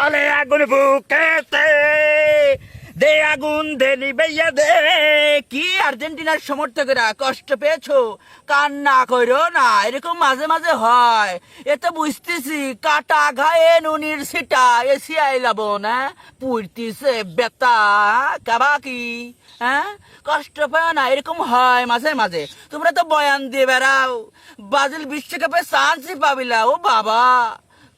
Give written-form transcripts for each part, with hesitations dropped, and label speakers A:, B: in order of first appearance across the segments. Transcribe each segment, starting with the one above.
A: জলে আগুন বুকেতে দে আগুন দে নিবেইয়া দে। কি আর্জেন্টিনার সমর্থকেরা কষ্ট পেয়েছো? কান্না করো না, এরকম মাঝে মাঝে হয়। এ তো বুঝতেছি কাটা ঘায়ে নুনির সিটা এসিয়াই লাবন, হ্যাঁ পুড়তিছে বেতা কাবা কি, হ্যাঁ কষ্ট পাও না, এরকম হয় মাঝে মাঝে। তোমরা তো বয়ান দিয়ে বেড়াও ব্রাজিল বিশ্বকাপে চান্সই পাবিলা। ও বাবা,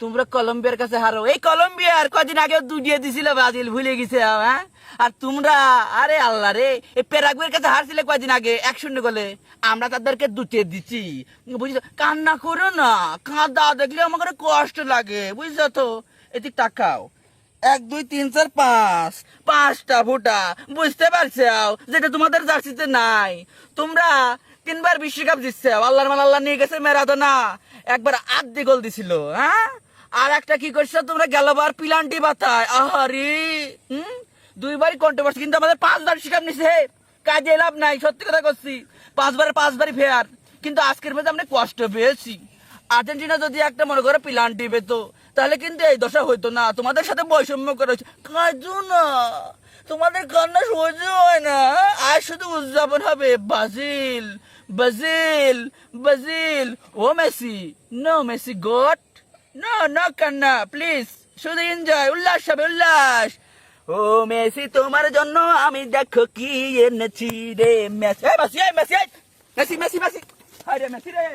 A: তোমরা কলম্বিয়ার কাছে হারো। এই কলম্বিয়ার কদিন আগে দুটিয়ে দিছিল ব্রাজিল, ভুলে গেছে হ্যাঁ। আর তোমরা আরে আল্লাহ রে, এই প্যারাগুয়ের কাছে হারছিলে কদিন আগে 1-0 গোলে, আমরা তাদেরকে দুটিয়ে দিচ্ছি। বুঝছো, কান্না করো না, কাঁদা দেখলে আমার কষ্ট লাগে বুঝছো তো। এদিক তাকাও, 1 2 3 4 5, 5টা ফুটা, বুঝতে পারছো যেটা তোমাদের জার্সিতে নাই। তোমরা 3বার বিশ্বকাপ জিতছে, আল্লাহর মাল আল্লাহ নিয়ে গেছে ম্যারাডোনা, একবার 8 গোল দিছিল হ্যাঁ। আর একটা কি করছো তোমরা, গেলবার পিলান্টি বাতায় আহারি। 2বারই কন্ট্রোভার্সি, কিন্তু আমাদের 5বার বিশ্বকাপ নিছে, কাজে লাভ নাই, সত্যি কথা করছি। 5বারই ফেয়ার, কিন্তু আজকের ম্যাচে আমরা কষ্ট পেয়েছি। আর্জেন্টিনা যদি একটা মনে করো পিলান্টি পেতো, তাহলে কিন্তু এই দশা হইতো না। তোমাদের সাথে বৈষম্য করা হয়েছে, কাজু না, তোমাদের কান্না সহ্য হয় না। আর শুধু উদযাপন হবে Brazil Brazil Brazil. Oh Messi, no Messi got, no no কান্না প্লিজ, শুধু এনজয়, উল্লাস হবে উল্লাস। ও মেসি তোমার জন্য আমি দেখো কি এনেছি রে। Messi Messi Messi Messi Messi Messi, আরে মেসি রে।